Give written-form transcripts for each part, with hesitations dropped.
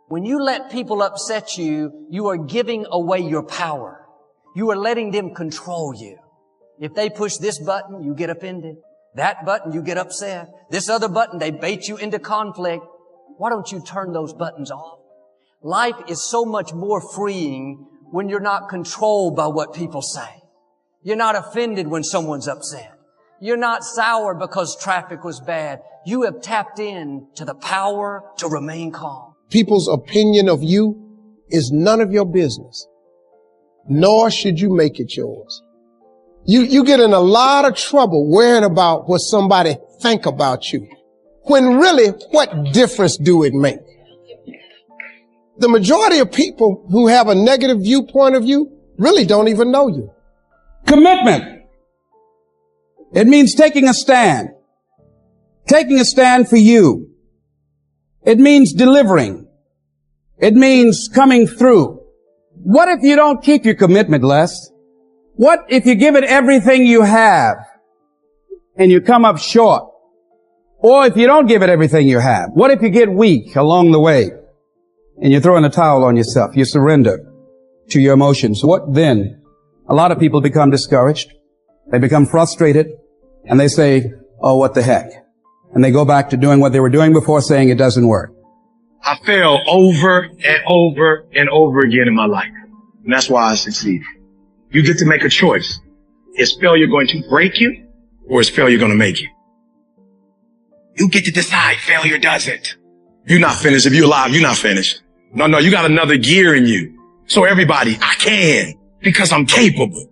When you let people upset you, you are giving away your power. You are letting them control you. If they push this button, you get offended. That button, you get upset. This other button, they bait you into conflict. Why don't you turn those buttons off? Life is so much more freeing when you're not controlled by what people say. You're not offended when someone's upset. You're not sour because traffic was bad. You have tapped in to the power to remain calm. People's opinion of you is none of your business, nor should you make it yours. You get in a lot of trouble worrying about what somebody think about you, when really, what difference do it make? The majority of people who have a negative viewpoint of you really don't even know you. Commitment. It means taking a stand. Taking a stand for you. It means delivering. It means coming through. What if you don't keep your commitment, Les? What if you give it everything you have and you come up short? Or if you don't give it everything you have? What if you get weak along the way and you throw in a towel on yourself? You surrender to your emotions. What then? A lot of people become discouraged. They become frustrated and they say, oh, what the heck? And they go back to doing what they were doing before, saying it doesn't work. I fail over and over and over again in my life. And that's why I succeed. You get to make a choice. Is failure going to break you, or is failure going to make you? You get to decide. Failure doesn't. You're not finished. If you're alive, you're not finished. No, you got another gear in you. So everybody, I can, because I'm capable.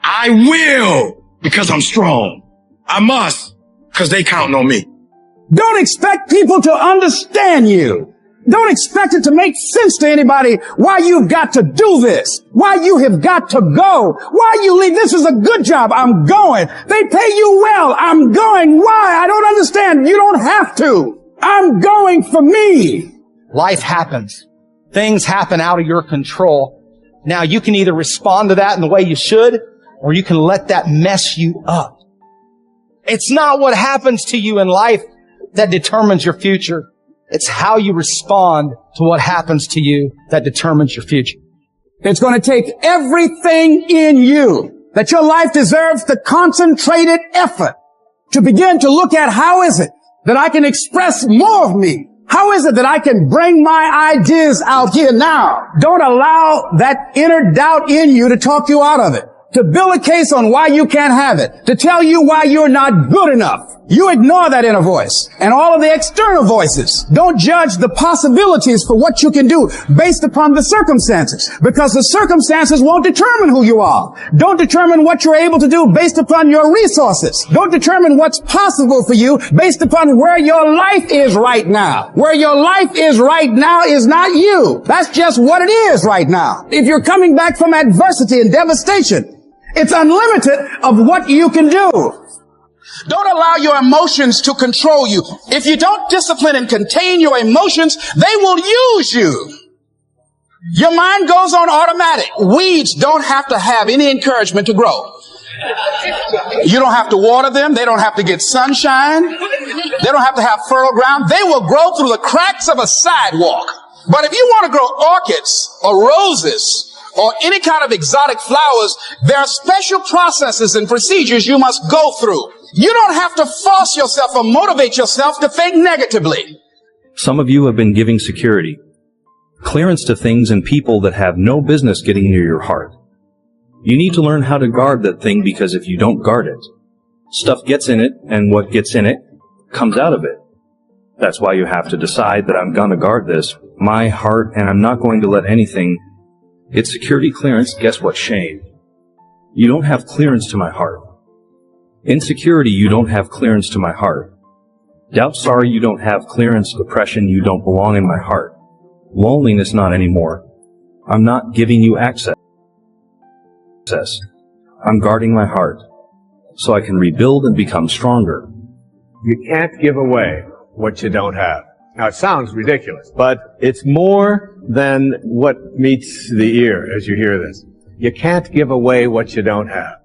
I will, because I'm strong. I must, because they counting on me. Don't expect people to understand you. Don't expect it to make sense to anybody why you've got to do this, why you have got to go, why you leave. This is a good job. I'm going. They pay you well. I'm going. Why? I don't understand. You don't have to. I'm going for me. Life happens. Things happen out of your control. Now you can either respond to that in the way you should, or you can let that mess you up. It's not what happens to you in life that determines your future. It's how you respond to what happens to you that determines your future. It's going to take everything in you that your life deserves, the concentrated effort to begin to look at how is it that I can express more of me? How is it that I can bring my ideas out here now? Don't allow that inner doubt in you to talk you out of it, to build a case on why you can't have it, to tell you why you're not good enough. You ignore that inner voice and all of the external voices. Don't judge the possibilities for what you can do based upon the circumstances, because the circumstances won't determine who you are. Don't determine what you're able to do based upon your resources. Don't determine what's possible for you based upon where your life is right now. Where your life is right now is not you. That's just what it is right now. If you're coming back from adversity and devastation, it's unlimited of what you can do. Don't allow your emotions to control you. If you don't discipline and contain your emotions, they will use you. Your mind goes on automatic. Weeds don't have to have any encouragement to grow. You don't have to water them. They don't have to get sunshine. They don't have to have fertile ground. They will grow through the cracks of a sidewalk. But if you want to grow orchids or roses or any kind of exotic flowers, there are special processes and procedures you must go through. You don't have to force yourself or motivate yourself to think negatively. Some of you have been giving security, clearance to things and people that have no business getting near your heart. You need to learn how to guard that thing, because if you don't guard it, stuff gets in it, and what gets in it comes out of it. That's why you have to decide that I'm going to guard this, my heart, and I'm not going to let anything get security clearance. Guess what? Shame. You don't have clearance to my heart. Insecurity, you don't have clearance to my heart. Doubt, sorry, you don't have clearance. Depression, you don't belong in my heart. Loneliness, not anymore. I'm not giving you access. I'm guarding my heart so I can rebuild and become stronger. You can't give away what you don't have. Now, it sounds ridiculous, but it's more than what meets the ear as you hear this. You can't give away what you don't have.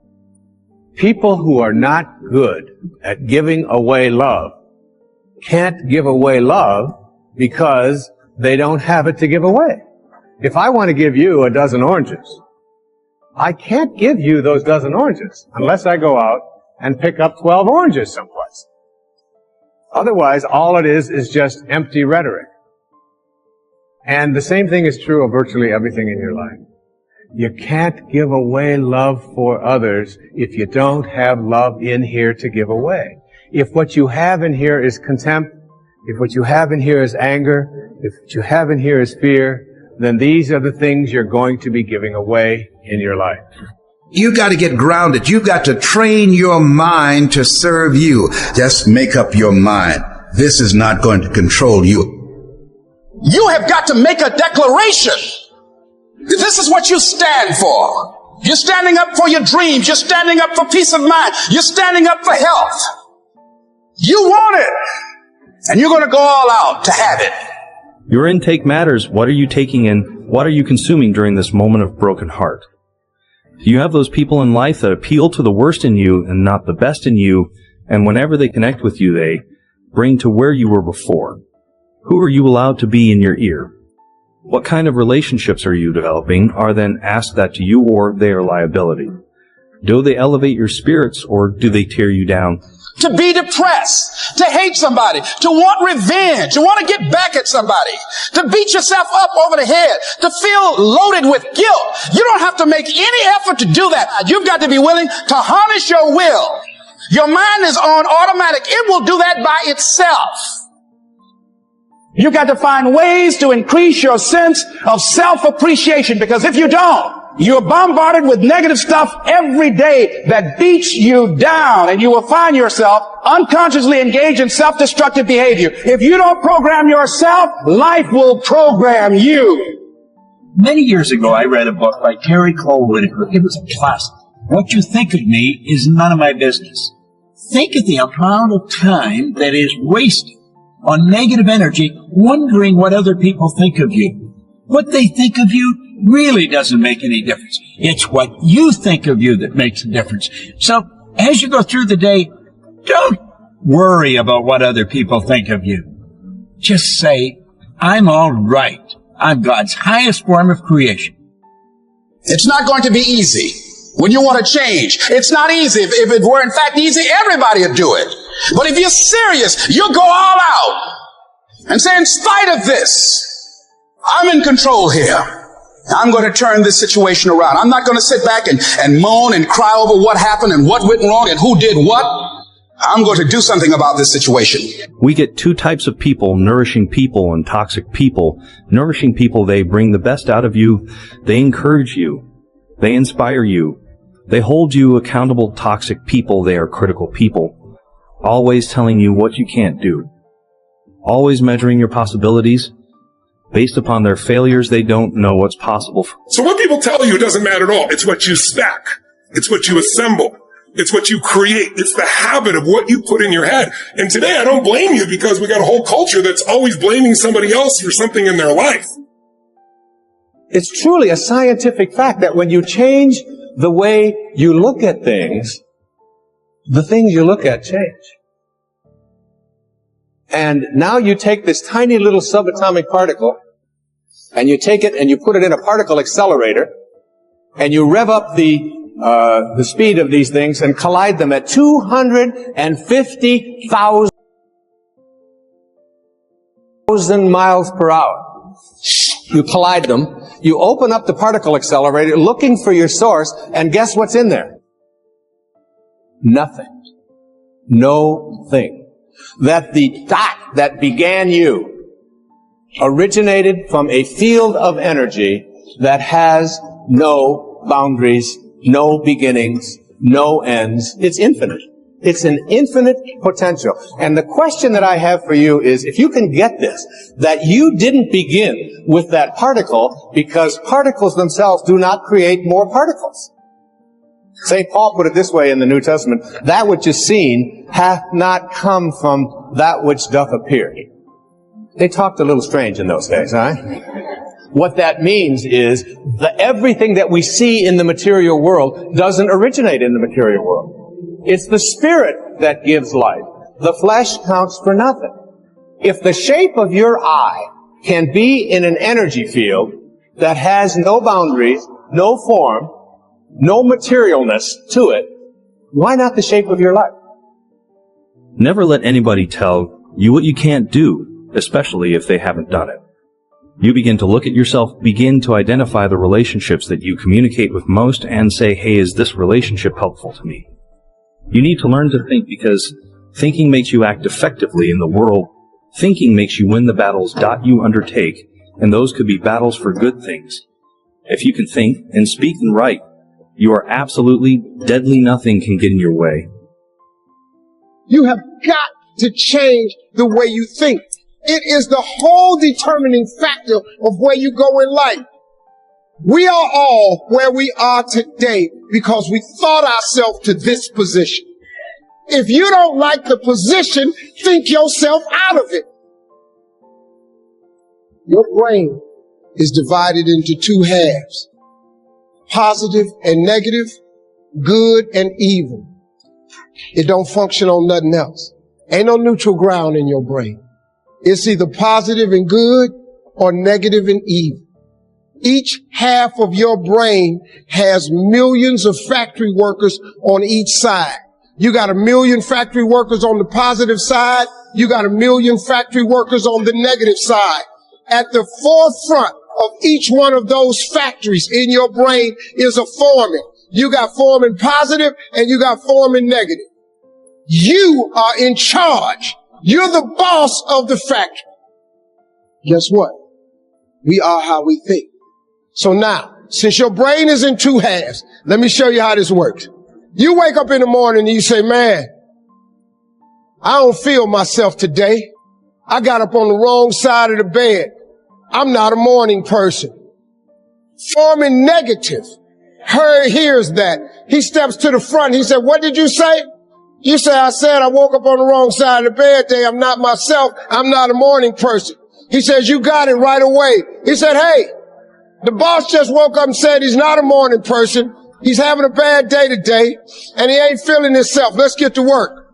People who are not good at giving away love can't give away love because they don't have it to give away. If I want to give you a dozen oranges, I can't give you those dozen oranges unless I go out and pick up 12 oranges someplace. Otherwise, all it is just empty rhetoric. And the same thing is true of virtually everything in your life. You can't give away love for others if you don't have love in here to give away. If what you have in here is contempt, if what you have in here is anger, if what you have in here is fear, then these are the things you're going to be giving away in your life. You got to get grounded. You've got to train your mind to serve you. Just make up your mind. This is not going to control you. You have got to make a declaration. This is what you stand for. You're standing up for your dreams. You're standing up for peace of mind. You're standing up for health. You want it. And you're going to go all out to have it. Your intake matters. What are you taking in? What are you consuming during this moment of broken heart? Do you have those people in life that appeal to the worst in you and not the best in you, and whenever they connect with you, they bring to where you were before? Who are you allowed to be in your ear? What kind of relationships are you developing? Are then asked that to you, or they are liability? Do they elevate your spirits, or do they tear you down? To be depressed, to hate somebody, to want revenge, to want to get back at somebody, to beat yourself up over the head, to feel loaded with guilt. You don't have to make any effort to do that. You've got to be willing to harness your will. Your mind is on automatic. It will do that by itself. You've got to find ways to increase your sense of self-appreciation, because if you don't, you're bombarded with negative stuff every day that beats you down, and you will find yourself unconsciously engaged in self-destructive behavior. If you don't program yourself, life will program you. Many years ago, I read a book by Terry Cole Whitaker. It was a classic. What you think of me is none of my business. Think of the amount of time that is wasted on negative energy, wondering what other people think of you. What they think of you really doesn't make any difference. It's what you think of you that makes a difference. So, as you go through the day, don't worry about what other people think of you. Just say, I'm all right. I'm God's highest form of creation. It's not going to be easy when you want to change. It's not easy. If it were in fact easy, everybody would do it. But if you're serious, you'll go all out and say, in spite of this, I'm in control here. I'm going to turn this situation around. I'm not going to sit back and moan and cry over what happened and what went wrong and who did what. I'm going to do something about this situation. We get two types of people, nourishing people and toxic people. Nourishing people, they bring the best out of you. They encourage you. They inspire you. They hold you accountable. Toxic people, they are critical people, always telling you what you can't do, always measuring your possibilities. Based upon their failures, they don't know what's possible. So what people tell you doesn't matter at all. It's what you stack. It's what you assemble. It's what you create. It's the habit of what you put in your head. And today I don't blame you, because we got a whole culture that's always blaming somebody else for something in their life. It's truly a scientific fact that when you change the way you look at things, the things you look at change. And now you take this tiny little subatomic particle, and you take it and you put it in a particle accelerator, and you rev up the speed of these things and collide them at 250,000 miles per hour. You collide them, you open up the particle accelerator looking for your source, and guess what's in there? Nothing. No thing. That the dot that began you originated from a field of energy that has no boundaries, no beginnings, no ends. It's infinite. It's an infinite potential. And the question that I have for you is, if you can get this, that you didn't begin with that particle because particles themselves do not create more particles. St. Paul put it this way in the New Testament, that which is seen hath not come from that which doth appear. They talked a little strange in those days, huh? What that means is that everything that we see in the material world doesn't originate in the material world. It's the Spirit that gives life. The flesh counts for nothing. If the shape of your eye can be in an energy field that has no boundaries, no form, no materialness to it, why not the shape of your life? Never let anybody tell you what you can't do, especially if they haven't done it. You begin to look at yourself, begin to identify the relationships that you communicate with most, and say, hey, is this relationship helpful to me? You need to learn to think, because thinking makes you act effectively in the world. Thinking makes you win the battles you undertake, and those could be battles for good things. If you can think and speak and write, you are absolutely deadly nothing can get in your way. You have got to change the way you think. It is the whole determining factor of where you go in life. We are all where we are today because we thought ourselves to this position. If you don't like the position, think yourself out of it. Your brain is divided into two halves, positive and negative, good and evil. It don't function on nothing else. Ain't no neutral ground in your brain. It's either positive and good or negative and evil. Each half of your brain has millions of factory workers on each side. You got 1 million factory workers on the positive side. You got 1 million factory workers on the negative side. At the forefront of each one of those factories in your brain is a foreman. You got foreman positive and you got foreman negative. You are in charge. You're the boss of the factory. Guess what? We are how we think. So now, since your brain is in two halves, let me show you how this works. You wake up in the morning and you say, man, I don't feel myself today. I got up on the wrong side of the bed. I'm not a morning person. Foreman negative hears that. He steps to the front. He said, what did you say? You say, I said I woke up on the wrong side of the bed today. I'm not myself. I'm not a morning person. He says, you got it right away. He said, hey, the boss just woke up and said he's not a morning person. He's having a bad day today, and he ain't feeling himself. Let's get to work.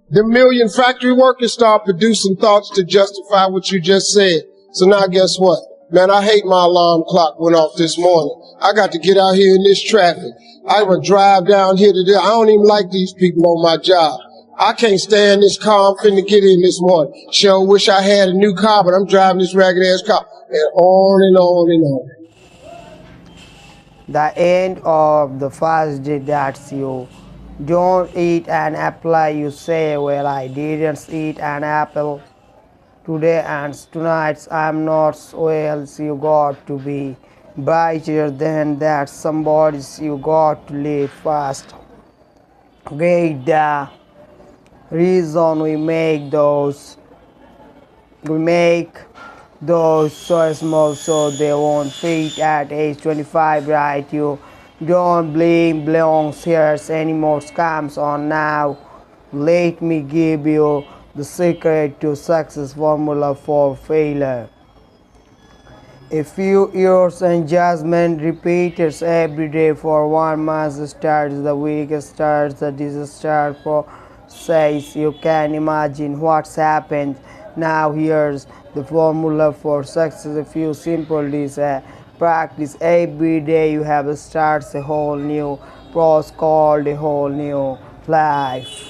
The 1 million factory workers start producing thoughts to justify what you just said. So now guess what? Man, I hate my alarm clock went off this morning. I got to get out here in this traffic. I would drive down here today. I don't even like these people on my job. I can't stand this car. I'm finna get in this morning. Sure wish I had a new car, but I'm driving this ragged ass car. And on and on and on. The end of the first day, that's you. Don't eat an apple. You say, well, I didn't eat an apple today and tonight. I'm not well, so you got to be brighter than that. Somebody's you got to live fast. Great, the reason we make those so small so they won't fit at age 25, right? You don't belong here anymore. Scams on now. Let me give you the secret to success formula for failure. A few years and judgment repeated every day for 1 month starts the week, starts the disaster for says you can imagine what's happened. Now here's the formula for success. If you simply practice every day, you have starts a whole new process called a whole new life.